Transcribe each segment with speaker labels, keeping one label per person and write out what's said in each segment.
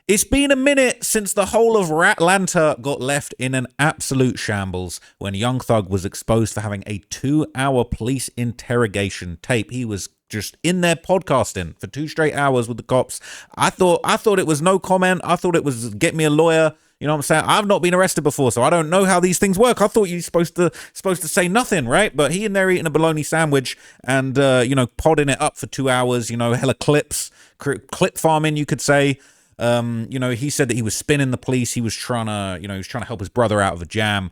Speaker 1: It's been a minute since the whole of Atlanta got left in an absolute shambles when Young Thug was exposed for having a 2-hour police interrogation tape. He was just in there podcasting for 2 straight hours with the cops. I thought it was no comment. I thought it was get me a lawyer. You know what I'm saying? I've not been arrested before, so I don't know how these things work. I thought you're supposed to say nothing, right? But he in there eating a bologna sandwich and podding it up for 2 hours. Hella clip farming, you could say. He said that he was spinning the police. He was trying to help his brother out of a jam.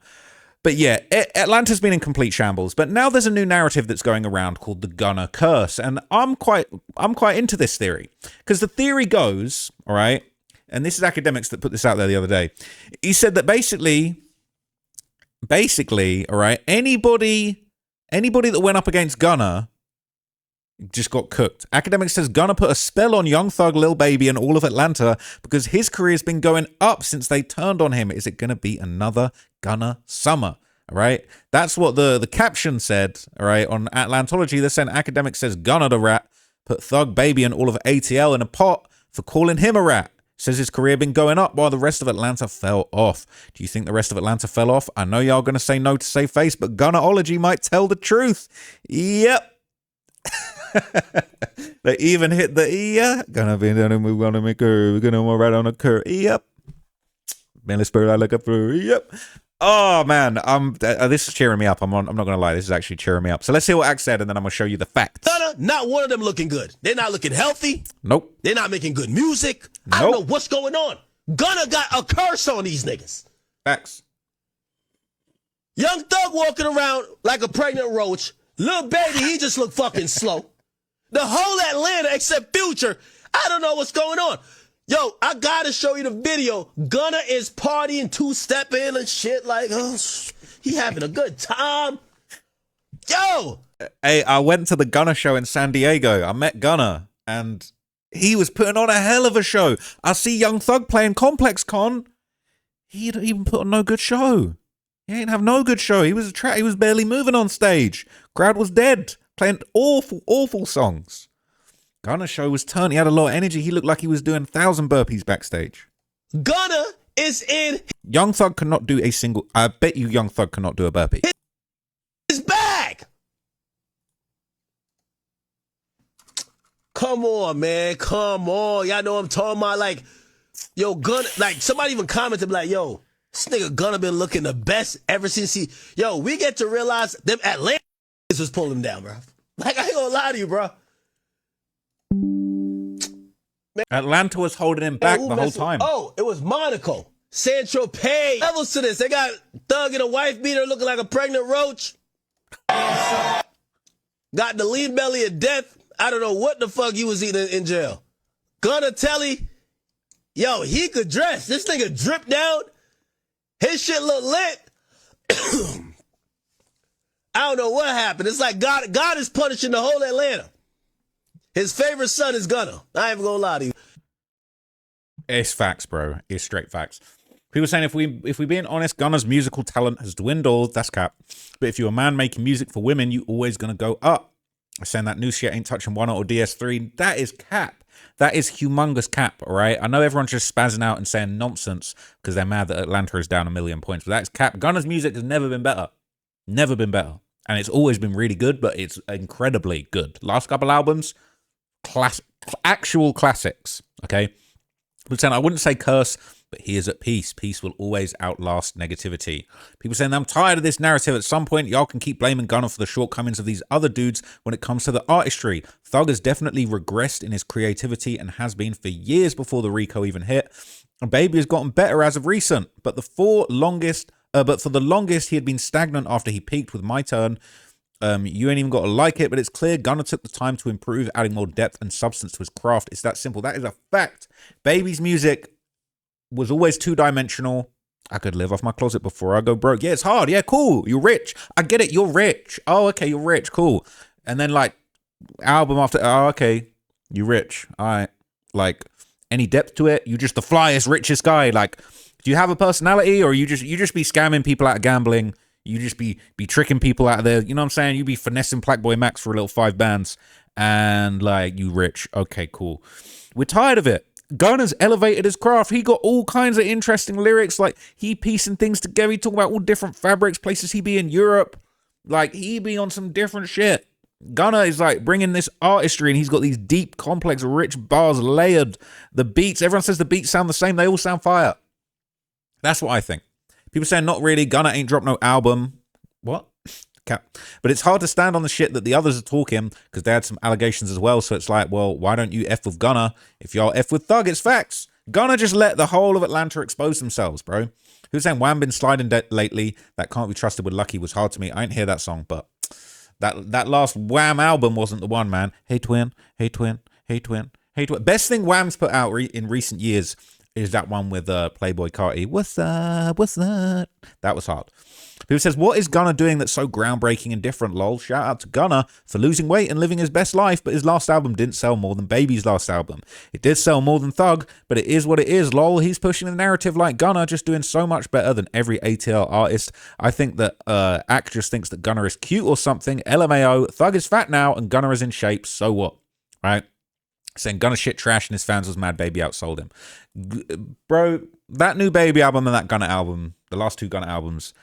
Speaker 1: But yeah, Atlanta's been in complete shambles. But now there's a new narrative that's going around called the Gunna curse, and I'm quite into this theory because the theory goes, all right, and this is academics that put this out there the other day. He said that basically, all right, anybody that went up against Gunna just got cooked. Academics says Gunna put a spell on Young Thug, Lil Baby, and all of Atlanta because his career's been going up since they turned on him. Is it going to be another Gunna summer? All right. That's what the caption said. All right. On Atlantology, they're saying academics says Gunna the rat put Thug, Baby, and all of ATL in a pot for calling him a rat. Says his career been going up while the rest of Atlanta fell off. Do you think the rest of Atlanta fell off? I know y'all going to say no to save face, but Gunnaology might tell the truth. Yep. They even hit the gonna be done and we're gonna make her, we're gonna move right on the curve. Yep. Man, let's I look up for. Yep. Oh man, this is cheering me up. I'm not gonna lie, this is actually cheering me up. So let's see what Axe said, and then I'm gonna show you the facts.
Speaker 2: Not one of them looking good. They're not looking healthy.
Speaker 1: Nope.
Speaker 2: They're not making good music. Nope. I don't know what's going on. Gunna got a curse on these niggas.
Speaker 1: Facts.
Speaker 2: Young Thug walking around like a pregnant roach. Lil Baby, he just look fucking slow. The whole Atlanta, except Future, I don't know what's going on. Yo, I gotta show you the video. Gunna is partying, 2-stepping and shit like, he having a good time. Yo!
Speaker 1: Hey, I went to the Gunna show in San Diego. I met Gunna, and he was putting on a hell of a show. I see Young Thug playing Complex Con. He didn't even put on no good show. He ain't have no good show. He was he was barely moving on stage. Crowd was dead. Playing awful songs. Gunna's show was turned. He had a lot of energy. He looked like he was doing 1,000 burpees backstage.
Speaker 2: Gunna is in.
Speaker 1: Young Thug cannot do a single. I bet you Young Thug cannot do a burpee.
Speaker 2: His bag. Come on, man. Come on. Y'all know what I'm talking about. Like, yo, Gunna. Like, somebody even commented, like, yo, this nigga Gunna been looking the best ever since he. Yo, we get to realize them Atlanta was pulling him down, bro. Like, I ain't gonna lie to you, bro.
Speaker 1: Man. Atlanta was holding him back the whole time.
Speaker 2: It was Monaco. Sancho Pay. Levels to this. They got Thug and a wife beater looking like a pregnant roach. Got the lean belly of death. I don't know what the fuck he was eating in jail. Gunna Telly. Yo, he could dress. This nigga dripped down. His shit look lit. I don't know what happened. It's like God is punishing the whole Atlanta. His favorite son is Gunna. I ain't even gonna lie to you.
Speaker 1: It's facts, bro. It's straight facts. People saying if we being honest, Gunna's musical talent has dwindled. That's cap. But if you're a man making music for women, you always gonna go up. Saying that new shit ain't touching 1 or DS3. That is cap. That is humongous cap, all right? I know everyone's just spazzing out and saying nonsense because they're mad that Atlanta is down 1 million points, but that's cap. Gunna's music has never been better. Never been better. And it's always been really good, but it's incredibly good. Last couple albums, actual classics, okay? But saying I wouldn't say curse, but he is at peace. Peace will always outlast negativity. People saying, I'm tired of this narrative. At some point, y'all can keep blaming Gunna for the shortcomings of these other dudes when it comes to the artistry. Thug has definitely regressed in his creativity and has been for years before the Rico even hit. And Baby has gotten better as of recent, but for the longest, he had been stagnant after he peaked with My Turn. You ain't even got to like it, but it's clear Gunna took the time to improve, adding more depth and substance to his craft. It's that simple. That is a fact. Baby's music was always 2-dimensional. I could live off my closet before I go broke. Yeah, it's hard. Yeah, cool. You're rich. I get it. You're rich. Oh, okay. You're rich. Cool. And then like album after, oh, okay. You're rich. All right. Like any depth to it? You just the flyest, richest guy. Like, do you have a personality, or you just be scamming people out of gambling? You just be tricking people out of there. You know what I'm saying? You be finessing Blackboy Max for a little 5 bands and like you rich. Okay, cool. We're tired of it. Gunna's elevated his craft. He got all kinds of interesting lyrics. Like, he piecing things together. He talking about all different fabrics, places he be in Europe. Like, he be on some different shit. Gunna is like bringing this artistry, and he's got these deep, complex, rich bars layered. The beats, everyone says the beats sound the same. They all sound fire. That's what I think. People saying not really. Gunna ain't dropped no album. What? Cap. But it's hard to stand on the shit that the others are talking because they had some allegations as well. So it's like, well, why don't you F with Gunna? If y'all F with Thug, it's facts. Gunna just let the whole of Atlanta expose themselves, bro. Who's saying Wham been sliding lately? That Can't Be Trusted with Lucky was hard to me. I didn't hear that song, but that last Wham album wasn't the one, man. Hey twin, hey twin, hey twin, hey twin. Best thing Wham's put out in recent years is that one with Playboy Carti. What's up? What's up? That was hard. People says, what is Gunna doing that's so groundbreaking and different, lol? Shout out to Gunna for losing weight and living his best life, but his last album didn't sell more than Baby's last album. It did sell more than Thug, but it is what it is, lol. He's pushing the narrative like Gunna, just doing so much better than every ATL artist. I think that actress thinks that Gunna is cute or something. LMAO, Thug is fat now and Gunna is in shape, so what? Right? Saying Gunna shit trash and his fans was mad Baby outsold him. Bro, that new Baby album and that Gunna album, the last two Gunna albums,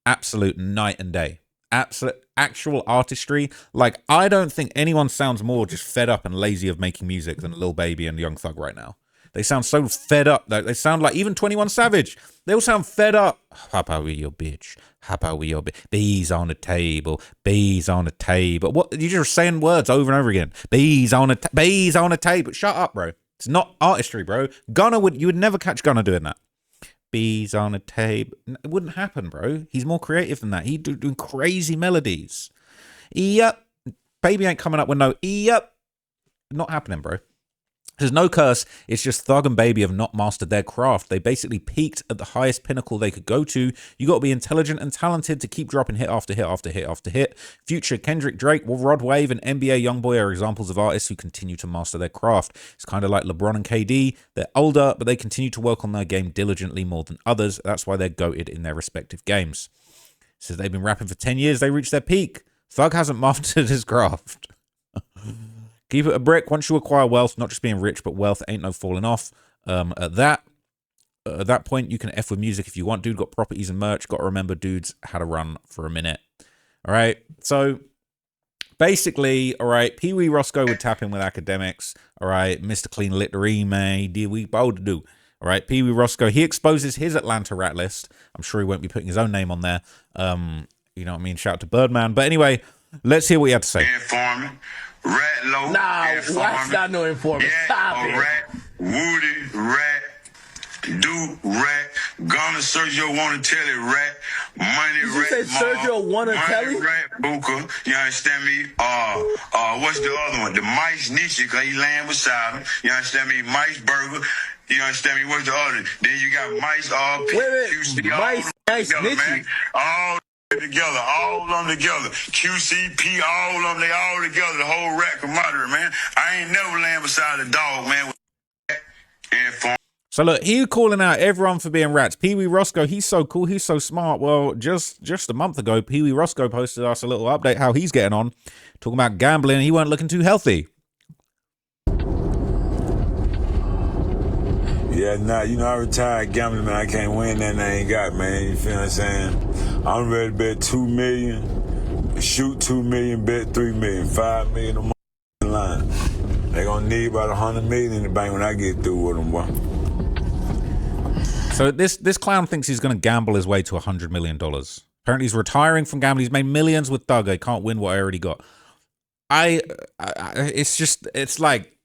Speaker 1: absolute night and day. Absolute actual artistry. Like, I don't think anyone sounds more just fed up and lazy of making music than Lil Baby and Young Thug right now. They sound so fed up. They sound like even 21 Savage. They all sound fed up. Hoppa with your bitch. Hoppa with your bitch. Bees on the table. Bees on the table. What? You're just saying words over and over again. Bees on the table. Shut up, bro. It's not artistry, bro. You would never catch Gunna doing that. Bees on a table. It wouldn't happen, bro. He's more creative than that. He's doing crazy melodies. Yep. Baby ain't coming up with no yep. Not happening, bro. There's no curse. It's just Thug and Baby have not mastered their craft. They basically peaked at the highest pinnacle they could go to. You got to be intelligent and talented to keep dropping hit after hit after hit after hit. Future, Kendrick, Drake, Rod Wave, and NBA Youngboy are examples of artists who continue to master their craft. It's kind of like LeBron and KD. They're older, but they continue to work on their game diligently more than others. That's why they're goated in their respective games. Says they've been rapping for 10 years. They reached their peak. Thug hasn't mastered his craft. Keep it a brick. Once you acquire wealth, not just being rich, but wealth ain't no falling off. At that point, you can F with music if you want. Dude got properties and merch. Got to remember, dudes had to run for a minute. All right. So basically, all right, Pee Wee Roscoe would tap in with academics. All right. Mr. Clean Literary, man. Did we both do? All right. Pee Wee Roscoe, he exposes his Atlanta rat list. I'm sure he won't be putting his own name on there. You know what I mean? Shout out to Birdman. But anyway, let's hear what he had to say.
Speaker 2: Rat low. Nah, that's not no informant. Stop it. Rat, Woody, rat, do rat, Gunna Sergio wanna tell it rat, money
Speaker 3: Did
Speaker 2: rat.
Speaker 3: You say Sergio wanna tell it?
Speaker 2: Rat Booker, you understand me? What's the other one? The Mice Nietzsche, cause he laying beside him. You understand me? Mice Burger. You understand me? What's the other? Then you got Mice QC,
Speaker 3: Mice Nietzsche.
Speaker 2: All together, all of them together. QCP, all of them, they all together, the whole rat camaraderie, man. I ain't never laying beside a dog, man.
Speaker 1: So look, he calling out everyone for being rats. Pee Wee Roscoe, he's so cool, he's so smart. Well, just a month ago, Pee Wee Roscoe posted us a little update how he's getting on, talking about gambling. He weren't looking too healthy.
Speaker 4: Yeah, nah, you know, I retired gambling, man. I can't win that I ain't got, man. You feel what I'm saying? I'm ready to bet $2 million, shoot $2 million, bet $3 million, $5 million on my line. They gonna need about $100 million in the bank when I get through with them, boy.
Speaker 1: So this clown thinks he's gonna gamble his way to $100 million. Apparently he's retiring from gambling. He's made millions with Thug. I can't win what I already got. It's like,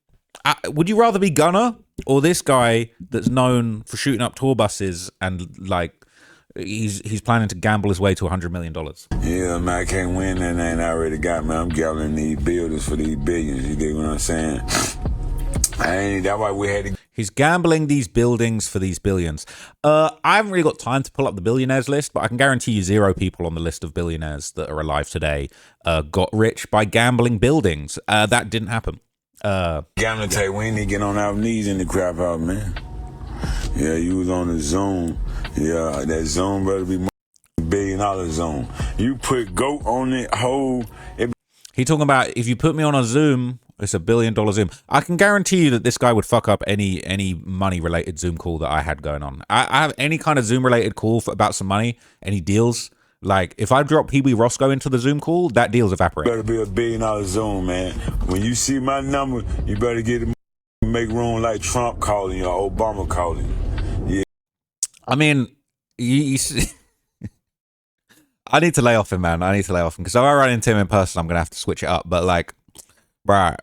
Speaker 1: would you rather be Gunna or this guy that's known for shooting up tour buses and like he's planning to gamble his way to $100 million?
Speaker 4: Yeah, man, I can't win that I already got, man. I'm gambling these buildings for these billions. You get what I'm saying? That's why we had to.
Speaker 1: He's gambling these buildings for these billions. I haven't really got time to pull up the billionaires list, but I can guarantee you 0 people on the list of billionaires that are alive today got rich by gambling buildings. That didn't happen.
Speaker 4: Gambling tape, we ain't need to get on our knees in the crap out, man. Yeah, you was on the Zoom. Yeah, that Zoom better be $1 billion zone. You put GOAT on it, whole.
Speaker 1: He talking about if you put me on a Zoom, It's $1 billion Zoom. I can guarantee you that this guy would fuck up any money related Zoom call that I had going on. I have any kind of Zoom related call about some money, any deals. Like if I drop Pee Wee Roscoe into the Zoom call, that deal's evaporated.
Speaker 4: Better be $1 billion Zoom, man. When you see my number, you better get it, make room like Trump calling or Obama calling. Yeah.
Speaker 1: I mean, you see, I need to lay off him, man. I need to lay off him because if I run into him in person, I'm gonna have to switch it up. But like, bruh,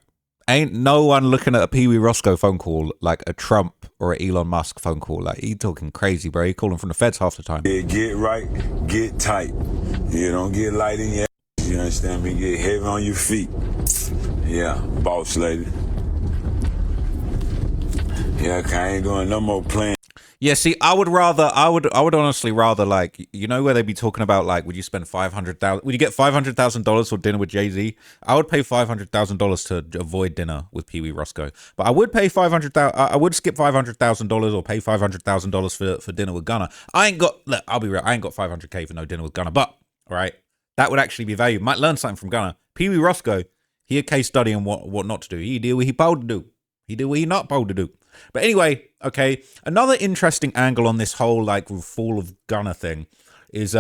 Speaker 1: ain't no one looking at a Pee Wee Roscoe phone call like a Trump or an Elon Musk phone call. Like, he talking crazy, bro. He calling from the feds half the time.
Speaker 4: Yeah, get right, get tight. You don't get light in your ass, you understand me? Get heavy on your feet. Yeah, boss lady. Yeah, I ain't doing no more playing.
Speaker 1: Yeah, see, I would honestly rather, like, you know where they be talking about, like, would you spend $500,000? Would you get $500,000 for dinner with Jay-Z? I would pay $500,000 to avoid dinner with Pee Wee Roscoe. But I would pay I would skip $500,000 or pay $500,000 for dinner with Gunna. Look, I'll be real, I ain't got $500K for no dinner with Gunna. But, all right, that would actually be value. Might learn something from Gunna. Pee Wee Roscoe, he a case study on what not to do. He did what he supposed to do. He did what he not supposed to do. But anyway, okay, another interesting angle on this whole like fall of Gunna thing is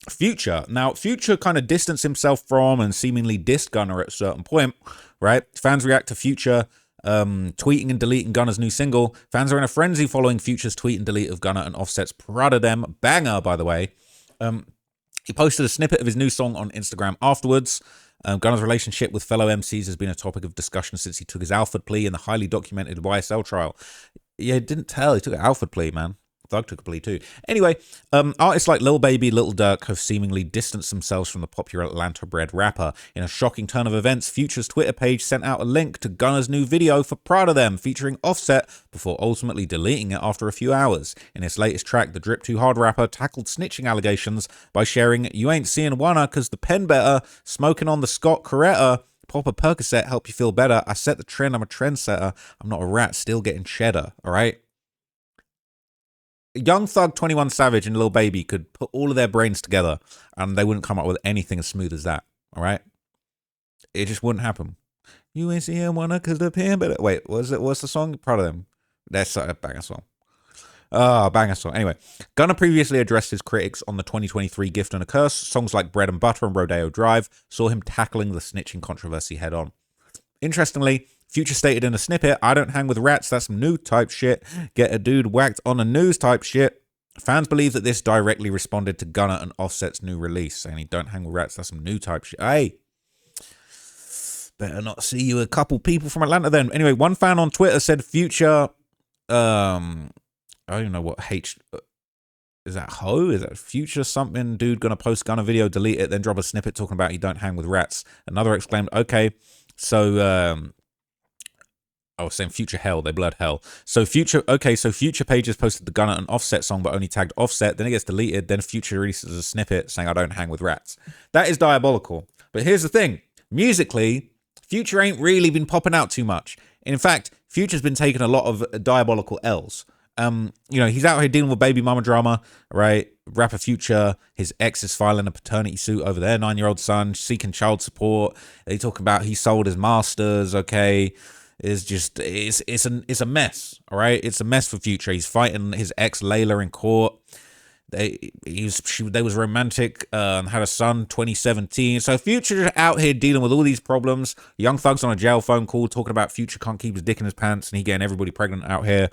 Speaker 1: Future. Now, Future kind of distanced himself from and seemingly dissed Gunna at a certain point, right? Fans react to Future tweeting and deleting Gunna's new single. Fans are in a frenzy following Future's tweet and delete of Gunna and Offset's Proud of Them banger, by the way. He posted a snippet of his new song on Instagram afterwards. Gunna's relationship with fellow MCs has been a topic of discussion since he took his Alford plea in the highly documented YSL trial. Yeah, didn't tell. He took an Alford plea, man. Thug took a plea too. Anyway, artists like Lil Baby, Lil Durk have seemingly distanced themselves from the popular Atlanta-bred rapper. In a shocking turn of events, Future's Twitter page sent out a link to Gunna's new video for Proud of Them, featuring Offset, before ultimately deleting it after a few hours. In his latest track, the Drip Too Hard rapper tackled snitching allegations by sharing, "You ain't seeing Wanna cause the pen better, smoking on the Scott Coretta, pop a Percocet, help you feel better. I set the trend, I'm a trendsetter. I'm not a rat, still getting cheddar," all right? Young Thug, 21 Savage, and Lil Baby could put all of their brains together and they wouldn't come up with anything as smooth as that, all right? It just wouldn't happen. You ain't seeing Wanna cause the pen better. Wait, what's the song? Proud of Them. That's a banger song. Banger song. Anyway, Gunna previously addressed his critics on the 2023 Gift and a Curse. Songs like Bread and Butter and Rodeo Drive saw him tackling the snitching controversy head on. Interestingly, Future stated in a snippet, "I don't hang with rats, that's some new type shit. Get a dude whacked on the news type shit." Fans believe that this directly responded to Gunna and Offset's new release, saying he don't hang with rats, that's some new type shit. Hey, better not see you a couple people from Atlanta then. Anyway, one fan on Twitter said Future, I don't even know what is that Ho? Is that Future something? Dude gonna post Gunna video, delete it, then drop a snippet talking about he don't hang with rats. Another exclaimed, okay, so I was saying Future Hell, they blurred Hell. So Future Pages posted the Gunna and Offset song, but only tagged Offset. Then it gets deleted. Then Future releases a snippet saying, "I don't hang with rats." That is diabolical. But here's the thing. Musically, Future ain't really been popping out too much. In fact, Future's been taking a lot of diabolical L's. He's out here dealing with baby mama drama, right? Rapper Future, his ex is filing a paternity suit over their 9-year-old son, seeking child support. They talk about he sold his masters, okay? It's a mess, all right? It's a mess for Future. He's fighting his ex Layla in court. They was romantic and had a son 2017. So Future out here dealing with all these problems. Young Thug's on a jail phone call talking about Future can't keep his dick in his pants and he getting everybody pregnant out here.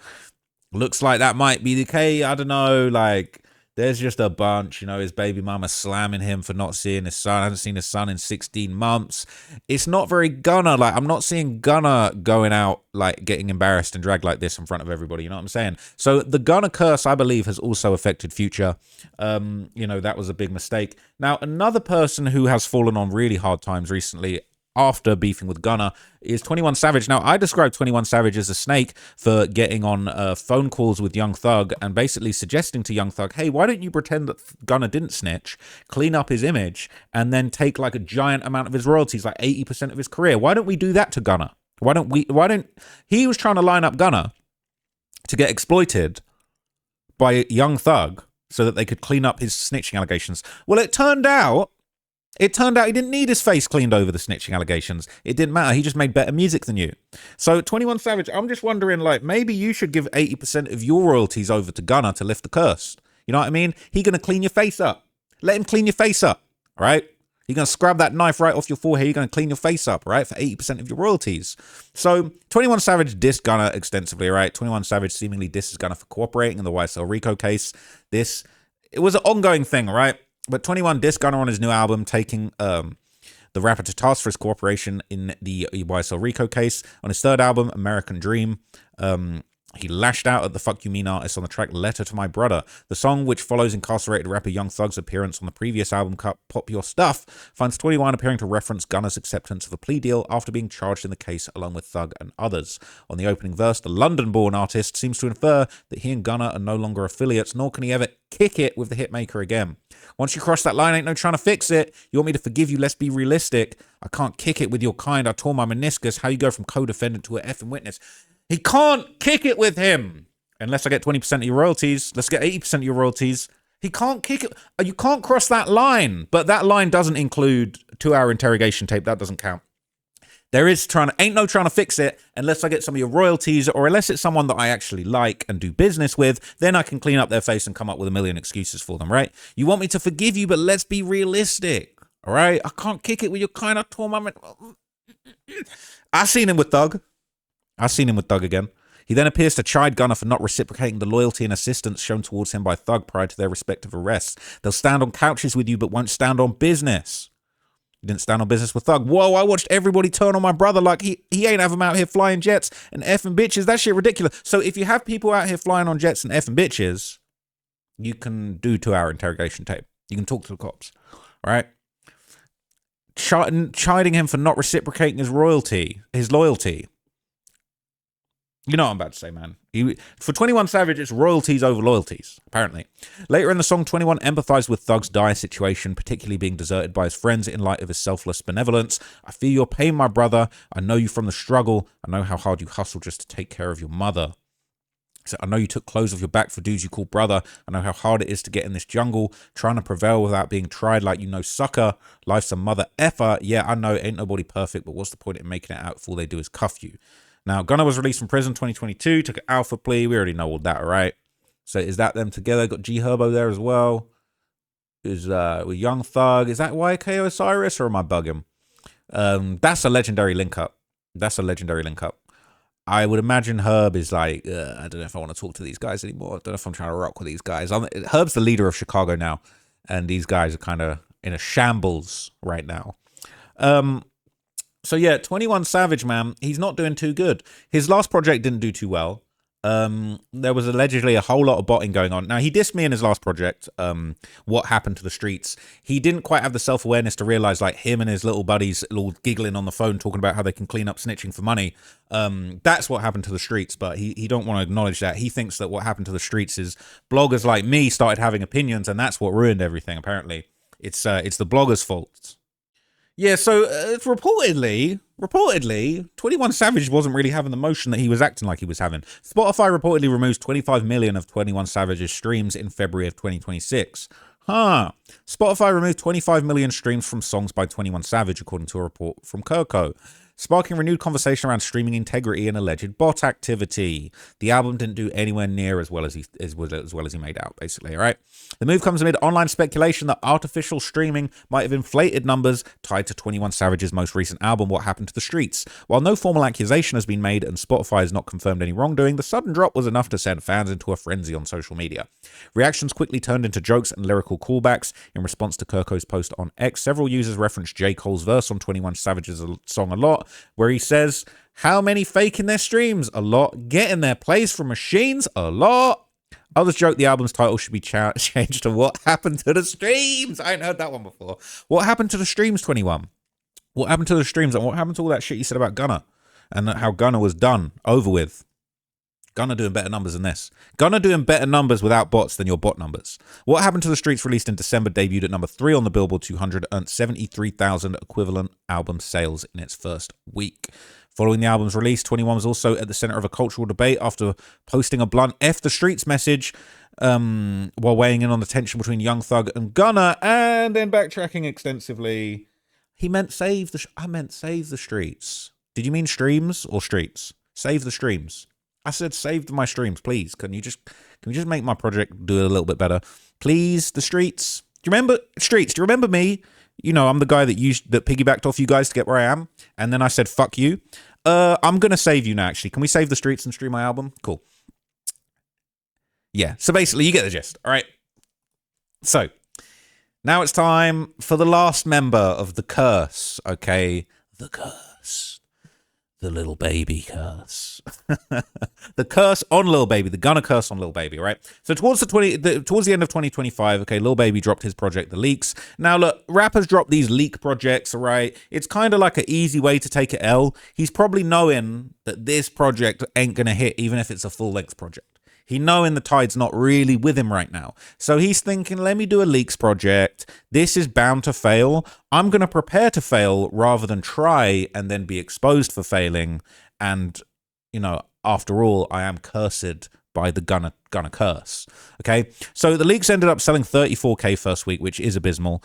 Speaker 1: Looks like that might be the case. I don't know. Like, there's just a bunch. His baby mama slamming him for not seeing his son. I haven't seen his son in 16 months. It's not very Gunna. Like, I'm not seeing Gunna going out, like, getting embarrassed and dragged like this in front of everybody. You know what I'm saying? So the Gunna curse, I believe, has also affected Future. That was a big mistake. Now, another person who has fallen on really hard times recently after beefing with Gunna is 21 Savage. Now, I described 21 Savage as a snake for getting on phone calls with Young Thug and basically suggesting to Young Thug, hey, why don't you pretend that Gunna didn't snitch, clean up his image, and then take like a giant amount of his royalties, like 80% of his career? Why don't we do that to Gunna? He was trying to line up Gunna to get exploited by Young Thug so that they could clean up his snitching allegations. Well, it turned out It turned out he didn't need his face cleaned over the snitching allegations. It didn't matter. He just made better music than you. So 21 Savage, I'm just wondering, like, maybe you should give 80% of your royalties over to Gunna to lift the curse. You know what I mean? He gonna clean your face up. Let him clean your face up, all right? You're going to scrub that knife right off your forehead. You're going to clean your face up, right? For 80% of your royalties. So 21 Savage dissed Gunna extensively, right? 21 Savage seemingly disses Gunna for cooperating in the YSL Rico case. It was an ongoing thing, right? But 21 dissed Gunna on his new album, taking the rapper to task for his cooperation in the YSL Rico case. On his third album, American Dream, he lashed out at the Fuck You Mean artist on the track Letter to My Brother. The song, which follows incarcerated rapper Young Thug's appearance on the previous album cut Pop Your Stuff, finds 21 appearing to reference Gunna's acceptance of a plea deal after being charged in the case along with Thug and others. On the opening verse, the London-born artist seems to infer that he and Gunna are no longer affiliates, nor can he ever kick it with the hitmaker again. Once you cross that line, ain't no trying to fix it. You want me to forgive you? Let's be realistic. I can't kick it with your kind. I tore my meniscus. How you go from co-defendant to an effing witness? He can't kick it with him unless I get 20% of your royalties. Let's get 80% of your royalties. He can't kick it. You can't cross that line. But that line doesn't include 2-hour interrogation tape. That doesn't count. There is ain't no trying to fix it unless I get some of your royalties, or unless it's someone that I actually like and do business with. Then I can clean up their face and come up with a million excuses for them, right? You want me to forgive you, but let's be realistic, all right? I can't kick it with your kind of torment. I seen him with Thug again. He then appears to chide Gunna for not reciprocating the loyalty and assistance shown towards him by Thug prior to their respective arrests. They'll stand on couches with you, but won't stand on business. He didn't stand on business with Thug. Whoa, I watched everybody turn on my brother like he ain't have him out here flying jets and effing bitches. That shit ridiculous. So if you have people out here flying on jets and effing bitches, you can do 2-hour interrogation tape. You can talk to the cops, right? Chiding him for not reciprocating his loyalty. You know what I'm about to say, man. For 21 Savage, it's royalties over loyalties, apparently. Later in the song, 21 empathized with Thug's dire situation, particularly being deserted by his friends in light of his selfless benevolence. I feel your pain, my brother. I know you from the struggle. I know how hard you hustle just to take care of your mother. So I know you took clothes off your back for dudes you call brother. I know how hard it is to get in this jungle, trying to prevail without being tried like you know sucker. Life's a mother effer. Yeah, I know, ain't nobody perfect, but what's the point in making it out if all they do is cuff you? Now, Gunna was released from prison 2022, took an alpha plea. We already know all that, right? So is that them together? Got G Herbo there as well. Is with Young Thug. Is that YK Osiris, or am I bugging? That's a legendary link up. I would imagine Herb is like, I don't know if I want to talk to these guys anymore. I don't know if I'm trying to rock with these guys. Herb's the leader of Chicago now, and these guys are kind of in a shambles right now. So yeah, 21 Savage, man, he's not doing too good. His last project didn't do too well. There was allegedly a whole lot of botting going on. Now, he dissed me in his last project, What Happened to the Streets. He didn't quite have the self-awareness to realize, like, him and his little buddies all giggling on the phone talking about how they can clean up snitching for money. That's what happened to the streets, but he don't want to acknowledge that. He thinks that what happened to the streets is bloggers like me started having opinions, and that's what ruined everything, apparently. It's the bloggers' fault. Yeah, so reportedly, 21 Savage wasn't really having the motion that he was acting like he was having. Spotify reportedly removes 25 million of 21 Savage's streams in February of 2026. Spotify removed 25 million streams from songs by 21 Savage, according to a report from Kirko, sparking renewed conversation around streaming integrity and alleged bot activity. The album didn't do anywhere near as well as he made out, basically, all right? The move comes amid online speculation that artificial streaming might have inflated numbers tied to 21 Savage's most recent album, What Happened to the Streets. While no formal accusation has been made and Spotify has not confirmed any wrongdoing, the sudden drop was enough to send fans into a frenzy on social media. Reactions quickly turned into jokes and lyrical callbacks. In response to Kirko's post on X, several users referenced J. Cole's verse on 21 Savage's song a lot, where he says, how many faking their streams? A lot. Getting their plays from machines? A lot. Others joke the album's title should be changed to What Happened to the Streams? I ain't heard that one before. What happened to the streams, 21? What happened to the streams, and what happened to all that shit you said about Gunna? And how Gunna was done, over with. Gunna doing better numbers than this. Gunna doing better numbers without bots than your bot numbers. What Happened to the Streets, released in December, debuted at number 3 on the Billboard 200, earned 73,000 equivalent album sales in its first week. Following the album's release, 21 was also at the center of a cultural debate after posting a blunt F the Streets message while weighing in on the tension between Young Thug and Gunna, and then backtracking extensively. He meant save the. I meant save the streets. Did you mean streams or streets? Save the streams. I said save my streams, please. Can you just make my project do a little bit better, please? The streets. Do you remember streets? Do you remember me? You know, I'm the guy that piggybacked off you guys to get where I am, and then I said fuck you. I'm gonna save you now. Actually, can we save the streets and stream my album? Cool. Yeah. So basically, you get the gist. All right. So now it's time for the last member of the curse. Okay, the curse. The Lil Baby curse. The curse on Lil Baby. The Gunna curse on Lil Baby, right? So towards the end of 2025, okay, Lil Baby dropped his project, The Leaks. Now, look, rappers drop these leak projects, right? It's kind of like an easy way to take an L. He's probably knowing that this project ain't going to hit, even if it's a full-length project. He knowing the tide's not really with him right now. So he's thinking, let me do a leaks project. This is bound to fail. I'm going to prepare to fail rather than try and then be exposed for failing. And, you know, after all, I am cursed by the Gunna curse. Okay, so the leaks ended up selling 34K first week, which is abysmal.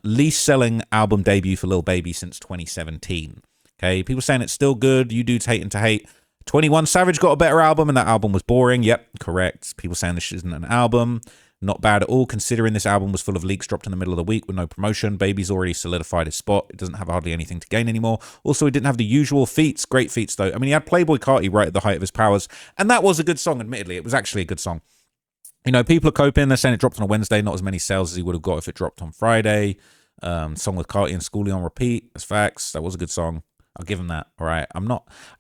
Speaker 1: Least selling album debut for Lil Baby since 2017. Okay, people saying it's still good. You dudes hating to hate. 21 Savage got a better album, and that album was boring. Yep, correct. People saying this isn't an album. Not bad at all, considering this album was full of leaks dropped in the middle of the week with no promotion. Baby's already solidified his spot. It doesn't have hardly anything to gain anymore. Also, he didn't have the usual feats. Great feats, though. I mean, he had Playboy Carti right at the height of his powers, and that was a good song, admittedly. It was actually a good song. You know, people are coping. They're saying it dropped on a Wednesday. Not as many sales as he would have got if it dropped on Friday. Song with Carti and Schoolie on repeat. That's facts. That was a good song. I'll give him that. All right.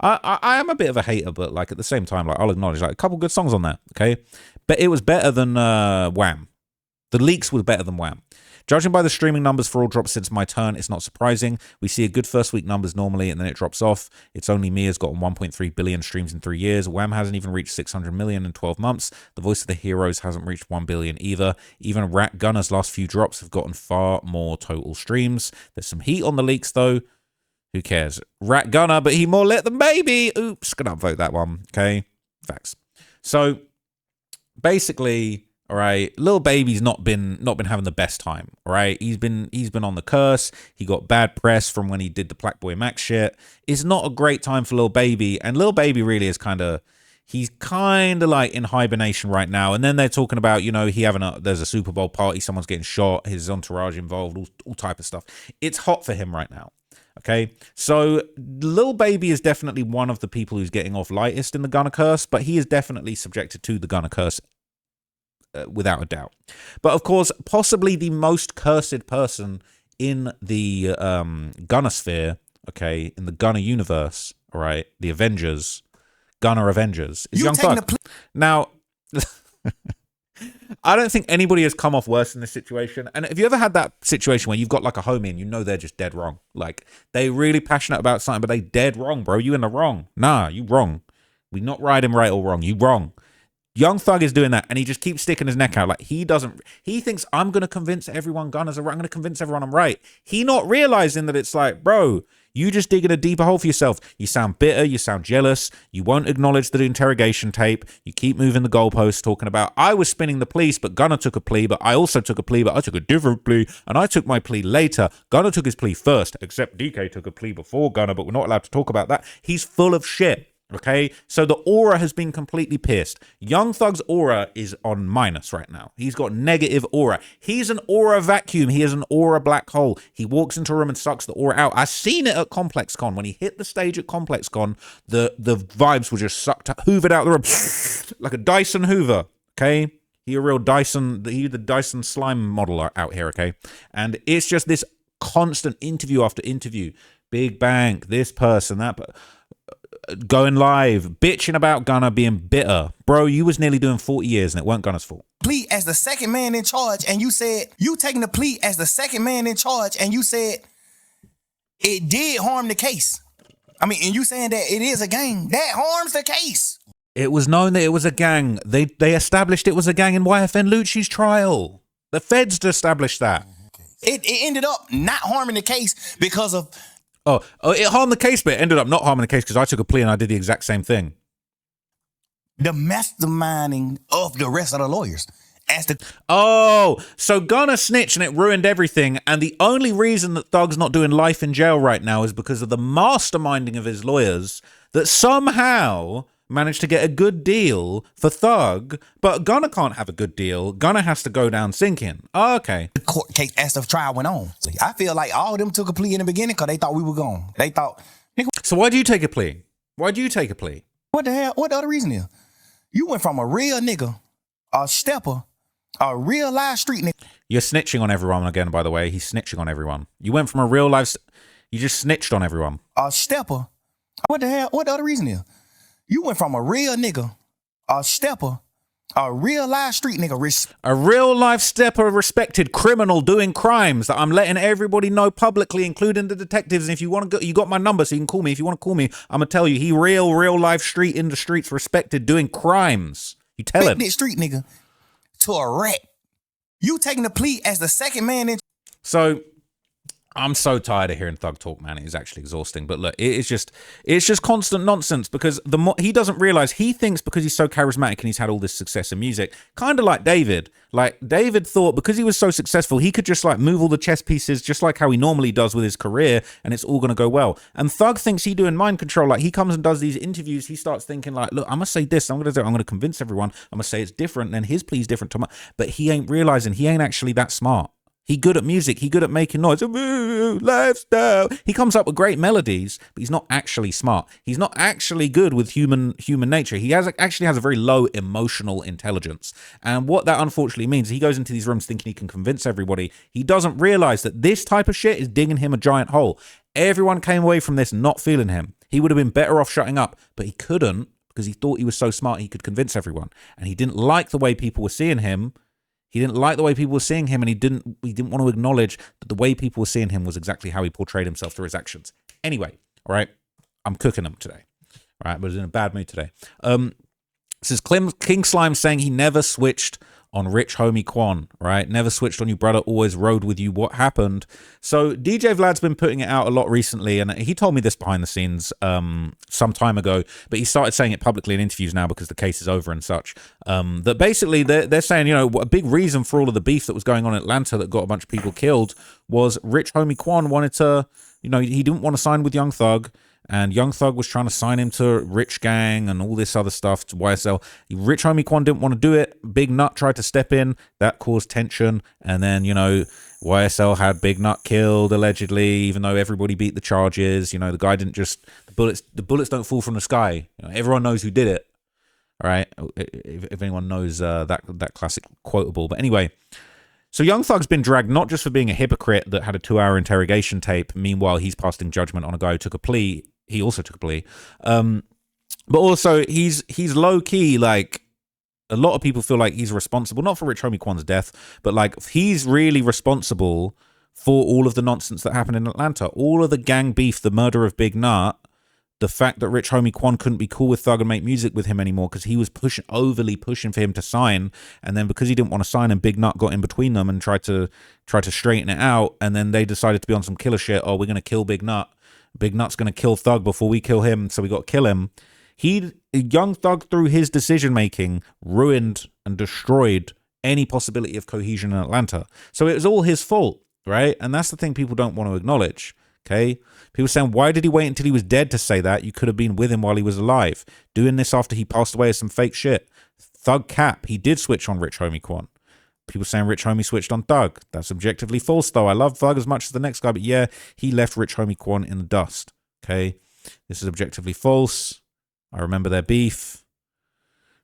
Speaker 1: I am a bit of a hater, but like at the same time, like I'll acknowledge like a couple good songs on there. Okay. But it was better than Wham. The leaks was better than Wham. Judging by the streaming numbers for all drops since my turn, it's not surprising. We see a good first week numbers normally, and then it drops off. It's Only Me has gotten 1.3 billion streams in 3 years. Wham hasn't even reached 600 million in 12 months. The Voice of the Heroes hasn't reached 1 billion either. Even Gunna's last few drops have gotten far more total streams. There's some heat on the leaks though. Who cares? Gunna, but he more lit than Baby. Oops, gonna upvote that one. Okay, facts. So basically, all right, Lil Baby's not been having the best time. All right, he's been on the curse. He got bad press from when he did the Blackboy Max shit. It's not a great time for Lil Baby, and Lil Baby really is he's kind of like in hibernation right now. And then they're talking about, you know, there's a Super Bowl party, someone's getting shot, his entourage involved, all type of stuff. It's hot for him right now. Okay, so Lil Baby is definitely one of the people who's getting off lightest in the Gunna curse, but he is definitely subjected to the Gunna curse without a doubt. But of course, possibly the most cursed person in the Gunna sphere, okay, in the Gunna universe, all right, the Avengers, Gunna Avengers, is Young Thug. Now, I don't think anybody has come off worse in this situation. And have you ever had that situation where you've got like a homie and you know they're just dead wrong? Like they really passionate about something, but they dead wrong, bro. You in the wrong. Nah, you wrong. We not riding right or wrong. You wrong. Young Thug is doing that, and he just keeps sticking his neck out. Like he thinks I'm gonna convince everyone Gunna's right. I'm gonna convince everyone I'm right. He not realizing that it's like, bro, you just digging a deeper hole for yourself. You sound bitter, you sound jealous, you won't acknowledge the interrogation tape, you keep moving the goalposts, talking about I was spinning the police, but Gunna took a plea, but I also took a plea, but I took a different plea, and I took my plea later. Gunna took his plea first, except DK took a plea before Gunna, but we're not allowed to talk about that. He's full of shit. Okay, so the aura has been completely pierced. Young Thug's aura is on minus right now. He's got negative aura. He's an aura vacuum. He is an aura black hole. He walks into a room and sucks the aura out. I seen it at Complex Con. When he hit the stage at Complex Con, the vibes were just sucked, hoovered out the room like a Dyson Hoover. Okay, he a real Dyson. He the Dyson slime model out here. Okay, and it's just this constant interview after interview. Big Bang, this person, that. Going live, bitching about Gunna being bitter. Bro, you was nearly doing 40 years and it weren't Gunna's fault.
Speaker 5: Plea as the second man in charge, and you said, you taking the plea as the second man in charge, and you said it did harm the case. I mean, and you saying that it is a gang, that harms the case.
Speaker 1: It was known that it was a gang. They established it was a gang in YFN Lucci's trial. The feds established that.
Speaker 5: It ended up not harming the case because of...
Speaker 1: Oh, it harmed the case, but it ended up not harming the case because I took a plea and I did the exact same thing.
Speaker 5: the masterminding of the rest of the lawyers. As the
Speaker 1: Oh, so Gunna snitched and it ruined everything. And the only reason that Thug's not doing life in jail right now is because of the masterminding of his lawyers that somehow managed to get a good deal for Thug. But Gunna can't have a good deal. Gunna has to go down sinking. Oh, okay.
Speaker 5: court case as the trial went on. So I feel like all of them took a plea in the beginning because they thought we were gone. They thought, nigga,
Speaker 1: So why do you take a plea? Why do you take a plea?
Speaker 5: what the hell? What the other reason is? You went from a real nigga, a stepper, a real live street nigga.
Speaker 1: You're snitching on everyone again, by the way. He's snitching on everyone. You went from a real life... You just snitched on everyone.
Speaker 5: A stepper. What the hell? What the other reason is? You went from a real nigga, a stepper, a real live street nigga.
Speaker 1: A real life stepper, respected criminal doing crimes that I'm letting everybody know publicly, including the detectives. And if you want to go, you got my number, so you can call me. If you want to call me, I'm going to tell you, he real life street in the streets, respected, doing crimes. You tell him.
Speaker 5: Street nigga to a rat. You taking the plea as the second man in.
Speaker 1: So I'm so tired of hearing Thug talk, man. It is actually exhausting. But look, it's just constant nonsense because the more he doesn't realize, he thinks because he's so charismatic and he's had all this success in music, kind of like David. Like David thought because he was so successful, he could just like move all the chess pieces just like how he normally does with his career, and it's all going to go well. And Thug thinks he doing mind control. Like he comes and does these interviews, he starts thinking like, look, I'm going to say this, I'm going to convince everyone, I'm going to say it's different, and his plea's different to mine. But he ain't realizing he ain't actually that smart. He good at music. He good at making noise. Lifestyle. He comes up with great melodies, but he's not actually smart. He's not actually good with human nature. He actually has a very low emotional intelligence. And what that unfortunately means, he goes into these rooms thinking he can convince everybody. He doesn't realize that this type of shit is digging him a giant hole. Everyone came away from this not feeling him. He would have been better off shutting up, but he couldn't because he thought he was so smart he could convince everyone. And he didn't like the way people were seeing him. He didn't like the way people were seeing him, and he didn't want to acknowledge that the way people were seeing him was exactly how he portrayed himself through his actions. Anyway, all right, I'm cooking them today. All right, but I was in a bad mood today. This is King Slime saying he never switched on Rich Homie Quan, right? Never switched on you, brother, always rode with you. What happened? So DJ Vlad's been putting it out a lot recently, and he told me this behind the scenes some time ago, but he started saying it publicly in interviews now because the case is over and such. That basically they're saying, you know, a big reason for all of the beef that was going on in Atlanta that got a bunch of people killed was Rich Homie Quan wanted to, you know, he didn't want to sign with Young Thug. And Young Thug was trying to sign him to Rich Gang and all this other stuff to YSL. Rich Homie Quan didn't want to do it. Big Nut tried to step in. That caused tension. And then, you know, YSL had Big Nut killed, allegedly, even though everybody beat the charges. You know, the guy didn't just... The bullets don't fall from the sky. You know, everyone knows who did it. All right? If anyone knows that classic quotable. But anyway... So Young Thug's been dragged not just for being a hypocrite that had a 2-hour interrogation tape. Meanwhile, he's passing judgment on a guy who took a plea. He also took a plea. But also, he's low-key, like, a lot of people feel like he's responsible, not for Rich Homie Quan's death, but, like, he's really responsible for all of the nonsense that happened in Atlanta. All of the gang beef, the murder of Big Nut, the fact that Rich Homie Quan couldn't be cool with Thug and make music with him anymore because he was overly pushing for him to sign, and then because he didn't want to sign him, Big Nut got in between them and tried to straighten it out, and then they decided to be on some killer shit. Oh, we're going to kill Big Nut. Big Nut's going to kill Thug before we kill him, so we got to kill him. Young Thug, through his decision-making, ruined and destroyed any possibility of cohesion in Atlanta. So it was all his fault, right? And that's the thing people don't want to acknowledge. Okay, people saying, why did he wait until he was dead to say that? You could have been with him while he was alive. Doing this after he passed away is some fake shit. Thug cap, he did switch on Rich Homie Quan. People saying Rich Homie switched on Thug. That's objectively false, though. I love Thug as much as the next guy, but yeah, he left Rich Homie Quan in the dust. Okay, this is objectively false. I remember their beef.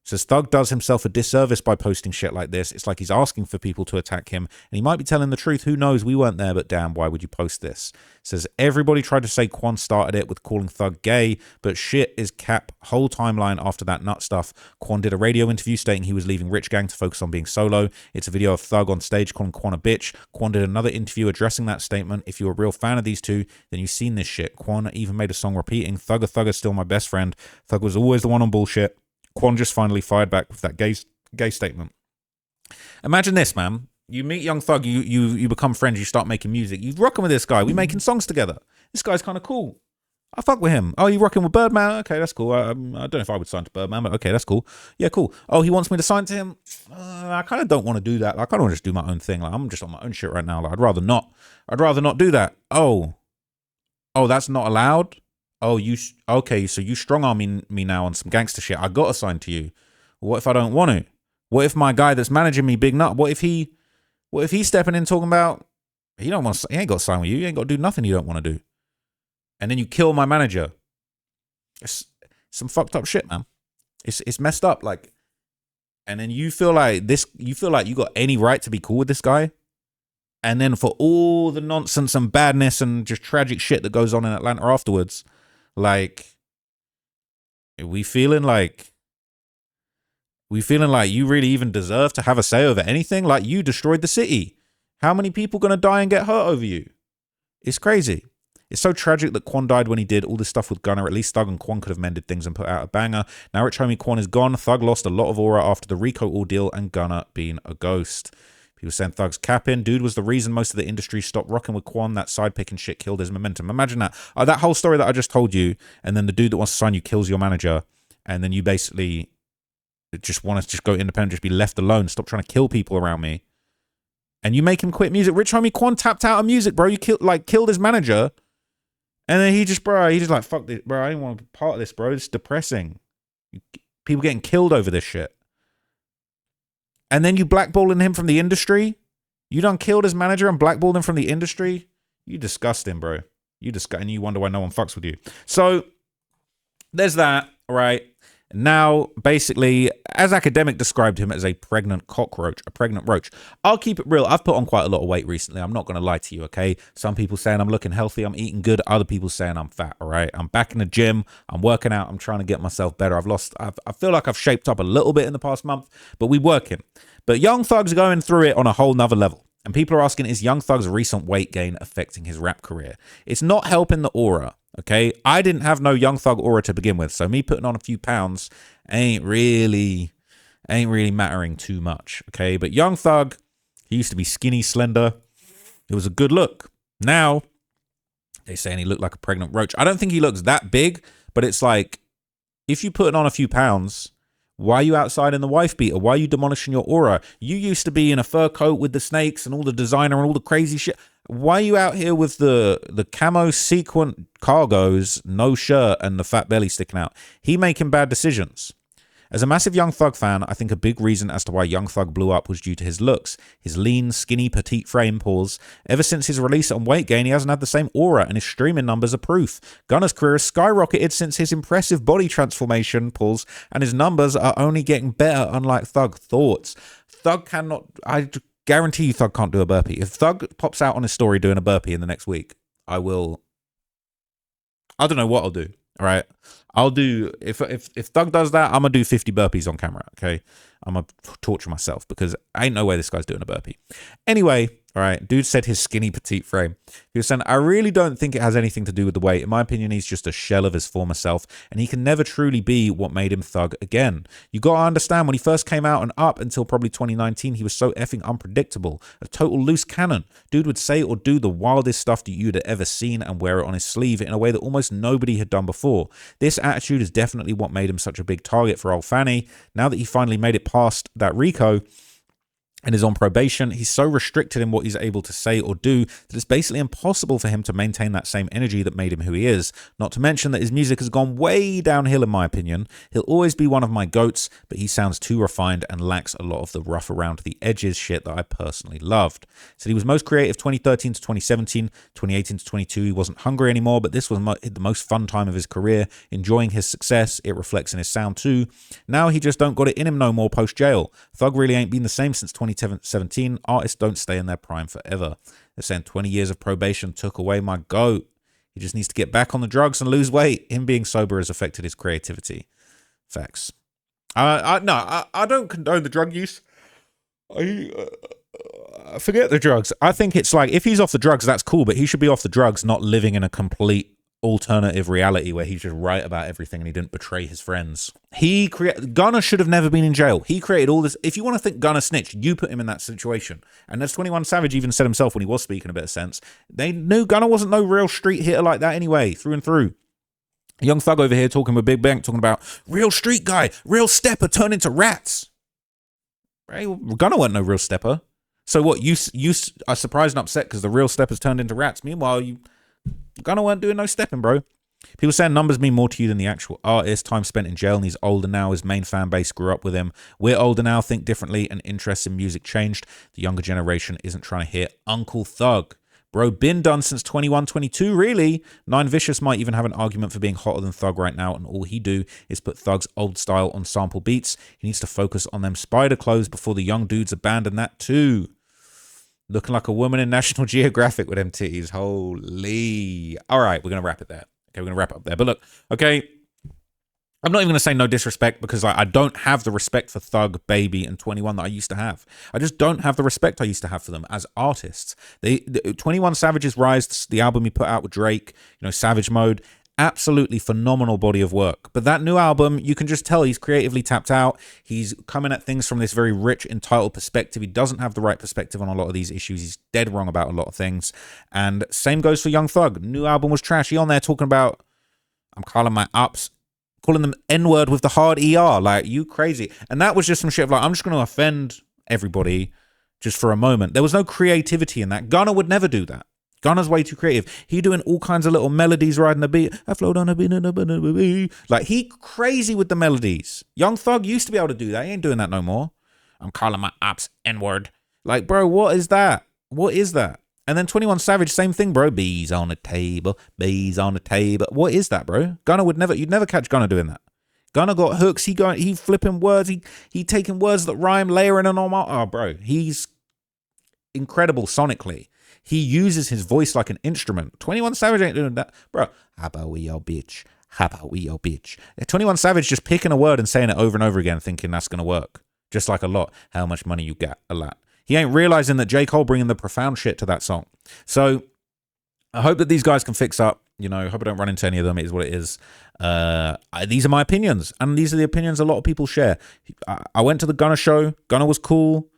Speaker 1: Says Thug does himself a disservice by posting shit like this. It's like he's asking for people to attack him, and he might be telling the truth. Who knows? We weren't there, but damn, why would you post this? Says everybody tried to say Quan started it with calling Thug gay, but shit is cap. Whole timeline after that nut stuff. Quan did a radio interview stating he was leaving Rich Gang to focus on being solo. It's a video of Thug on stage calling Quan a bitch. Quan did another interview addressing that statement. If you're a real fan of these two, then you've seen this shit. Quan even made a song repeating, Thugger's still my best friend. Thug was always the one on bullshit. Quan just finally fired back with that gay statement. Imagine this, man. You meet Young Thug, you become friends, you start making music. You're rocking with this guy. We're making songs together. This guy's kind of cool. I fuck with him. Oh, you rocking with Birdman? Okay, that's cool. I don't know if I would sign to Birdman, but okay, that's cool. Yeah, cool. Oh, he wants me to sign to him? I kind of don't want to do that. Like, I don't want to just do my own thing. Like, I'm just on my own shit right now. Like, I'd rather not. I'd rather not do that. Oh, that's not allowed? Oh, okay, so you strong-arming me now on some gangster shit. I got to sign to you. What if I don't want to? What if my guy that's managing me, Big Nut, what if he's stepping in talking about, he ain't got to sign with you. You ain't got to do nothing you don't want to do. And then you kill my manager. It's some fucked up shit, man. It's messed up. Like, and then you feel like you got any right to be cool with this guy. And then for all the nonsense and badness and just tragic shit that goes on in Atlanta afterwards, like, we feeling like you really even deserve to have a say over anything? Like, you destroyed the city. How many people gonna die and get hurt over you? It's crazy. It's so tragic that Quan died when he did. All this stuff with Gunna, at least Thug and Quan could have mended things and put out a banger. Now Rich Homie Quan is gone. Thug lost a lot of aura after the Rico ordeal and Gunna being a ghost. People saying Thug's capping. Dude was the reason most of the industry stopped rocking with Quan. That side picking shit killed his momentum. Imagine that. That whole story that I just told you, and then the dude that wants to sign you kills your manager, and then you basically just want to just go independent, just be left alone, stop trying to kill people around me. And you make him quit music. Rich Homie Quan tapped out of music, bro. You killed his manager. And then he just like, fuck this, bro. I didn't want to be part of this, bro. It's depressing. People getting killed over this shit. And then you blackballing him from the industry. You done killed his manager and blackballed him from the industry. You disgusting, bro. And you wonder why no one fucks with you. So there's that, right? Now, basically, as Academic described him as a pregnant cockroach, a pregnant roach. I'll keep it real. I've put on quite a lot of weight recently. I'm not going to lie to you, okay? Some people saying I'm looking healthy, I'm eating good. Other people saying I'm fat, all right? I'm back in the gym. I'm working out. I'm trying to get myself better. I feel like I've shaped up a little bit in the past month, but we working. But Young Thug's going through it on a whole nother level. And people are asking, is Young Thug's recent weight gain affecting his rap career? It's not helping the aura. Okay, I didn't have no Young Thug aura to begin with, so me putting on a few pounds ain't really mattering too much. Okay, but Young Thug, he used to be skinny, slender. It was a good look. Now they saying he looked like a pregnant roach. I don't think he looks that big, but it's like, if you putting on a few pounds, why are you outside in the wife beater? Why are you demolishing your aura? You used to be in a fur coat with the snakes and all the designer and all the crazy shit. Why are you out here with the camo sequin cargos, no shirt, and the fat belly sticking out? He making bad decisions. As a massive Young Thug fan, I think a big reason as to why Young Thug blew up was due to his looks. His lean, skinny, petite frame, pause. Ever since his release on Weight Gain, he hasn't had the same aura, and his streaming numbers are proof. Gunna's career has skyrocketed since his impressive body transformation, pause, and his numbers are only getting better, unlike Thug. Thoughts? Thug cannot... I guarantee you Thug can't do a burpee. If Thug pops out on his story doing a burpee in the next week, I don't know what I'll do. All right. I'll do, if Thug does that, I'm going to do 50 burpees on camera. Okay. I'm going to torture myself because ain't no way this guy's doing a burpee. Anyway, all right. Dude said his skinny petite frame. He was saying, I really don't think it has anything to do with the weight. In my opinion, he's just a shell of his former self and he can never truly be what made him Thug again. You got to understand, when he first came out and up until probably 2019, he was so effing unpredictable. A total loose cannon. Dude would say or do the wildest stuff that you'd ever seen and wear it on his sleeve in a way that almost nobody had done before. This attitude is definitely what made him such a big target for old Fanny. Now that he finally made it past that Rico and is on probation, he's so restricted in what he's able to say or do that it's basically impossible for him to maintain that same energy that made him who he is. Not to mention that his music has gone way downhill in my opinion. He'll always be one of my goats, but he sounds too refined and lacks a lot of the rough around the edges shit that I personally loved. Said he was most creative 2013 to 2017, 2018 to 22, he wasn't hungry anymore, but this was the most fun time of his career, enjoying his success. It reflects in his sound too. Now he just don't got it in him no more post jail. Thug really ain't been the same since 2017. Artists don't stay in their prime forever. They're saying 20 years of probation took away my goat. He just needs to get back on the drugs and lose weight. Him being sober has affected his creativity. Facts. I don't condone the drug use. Forget the drugs. I think it's like, if he's off the drugs, that's cool, but he should be off the drugs, not living in a complete alternative reality where he's just right about everything and he didn't betray his friends. Gunna should have never been in jail. He created all this. If you want to think Gunna snitched, you put him in that situation. And as 21 Savage even said himself when he was speaking a bit of sense, they knew Gunna wasn't no real street hitter like that anyway, through and through. Young Thug over here talking with Big Bank, talking about real street guy, real stepper turned into rats. Right? Gunna wasn't no real stepper. So what, you are surprised and upset because the real steppers turned into rats. Meanwhile, Gunna weren't doing no stepping, bro. People saying numbers mean more to you than the actual artist. Time spent in jail and he's older now. His main fan base grew up with him. We're older now, think differently, and interests in music changed. The younger generation isn't trying to hear Uncle Thug. Bro, been done since 21, 22, really. Nine Vicious might even have an argument for being hotter than Thug right now, and all he do is put Thug's old style on sample beats. He needs to focus on them spider clothes before the young dudes abandon that too. Looking like a woman in National Geographic with them titties. Holy. All right, we're going to wrap it there. Okay, we're going to wrap it up there. But look, okay, I'm not even going to say no disrespect because I don't have the respect for Thug, Baby, and 21 that I used to have. I just don't have the respect I used to have for them as artists. 21 Savage's Rise, the album he put out with Drake, Savage Mode, absolutely phenomenal body of work. But that new album, you can just tell he's creatively tapped out. He's coming at things from this very rich, entitled perspective. He doesn't have the right perspective on a lot of these issues. He's dead wrong about a lot of things. And same goes for Young Thug. New album was trash. He on there talking about, I'm calling my ups, calling them N-word with the hard ER. Like, you crazy. And that was just some shit of like, I'm just going to offend everybody just for a moment. There was no creativity in that. Gunna would never do that. Gunna's way too creative. He doing all kinds of little melodies riding the beat. I float on a beat. Like, he crazy with the melodies. Young Thug used to be able to do that. He ain't doing that no more. I'm calling my ops N-word. Like, bro, what is that? What is that? And then 21 Savage, same thing, bro. Bees on the table. Bees on the table. What is that, bro? Gunna would never, you'd never catch Gunna doing that. Gunna got hooks. He flipping words. He taking words that rhyme, layering them on. Oh, bro, he's incredible sonically. He uses his voice like an instrument. 21 Savage ain't doing that. Bro, how about we your bitch? How about we your bitch? 21 Savage just picking a word and saying it over and over again, thinking that's going to work. Just like a lot. How much money you got? A lot. He ain't realizing that J. Cole bringing the profound shit to that song. So I hope that these guys can fix up. I hope I don't run into any of them. It is what it is. These are my opinions. And these are the opinions a lot of people share. I went to the Gunna show. Gunna was cool.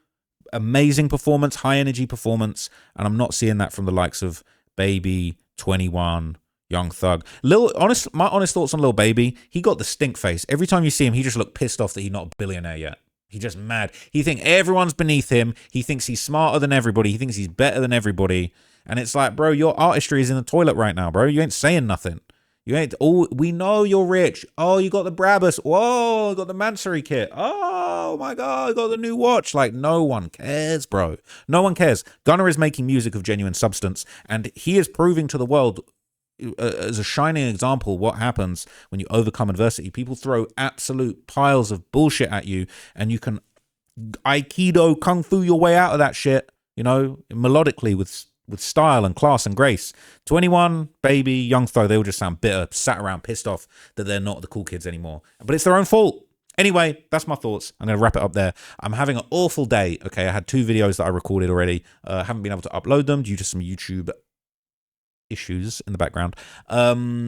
Speaker 1: Amazing performance, high energy performance, and I'm not seeing that from the likes of Baby, 21, Young Thug. My honest thoughts on Lil Baby, he got the stink face. Every time you see him, he just looked pissed off that he's not a billionaire yet. He's just mad. He thinks everyone's beneath him. He thinks he's smarter than everybody. He thinks he's better than everybody. And it's like, bro, your artistry is in the toilet right now, bro. You ain't saying nothing. You ain't. Oh, we know you're rich. Oh, you got the Brabus. Whoa, you got the Mansory kit. Oh my God, you got the new watch. Like, no one cares, bro. No one cares. Gunna is making music of genuine substance, and he is proving to the world as a shining example what happens when you overcome adversity. People throw absolute piles of bullshit at you, and you can Aikido, Kung Fu your way out of that shit, melodically with style and class and grace. 21, Baby, Young Thug, they all just sound bitter, sat around pissed off that they're not the cool kids anymore. But it's their own fault. Anyway, that's my thoughts. I'm going to wrap it up there. I'm having an awful day. Okay, I had 2 videos that I recorded already. Haven't been able to upload them due to some YouTube issues in the background.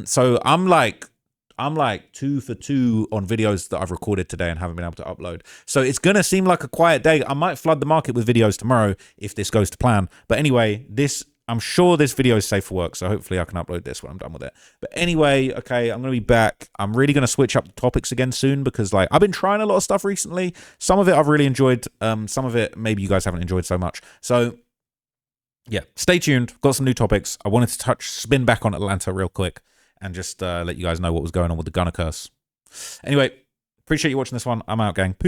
Speaker 1: So I'm like 2 for 2 on videos that I've recorded today and haven't been able to upload. So it's going to seem like a quiet day. I might flood the market with videos tomorrow if this goes to plan. But anyway, I'm sure this video is safe for work. So hopefully I can upload this when I'm done with it. But anyway, okay, I'm going to be back. I'm really going to switch up the topics again soon because I've been trying a lot of stuff recently. Some of it I've really enjoyed. Some of it maybe you guys haven't enjoyed so much. So yeah, stay tuned. Got some new topics. I wanted to spin back on Atlanta real quick and just let you guys know what was going on with the Gunna curse. Anyway, appreciate you watching this one. I'm out, gang.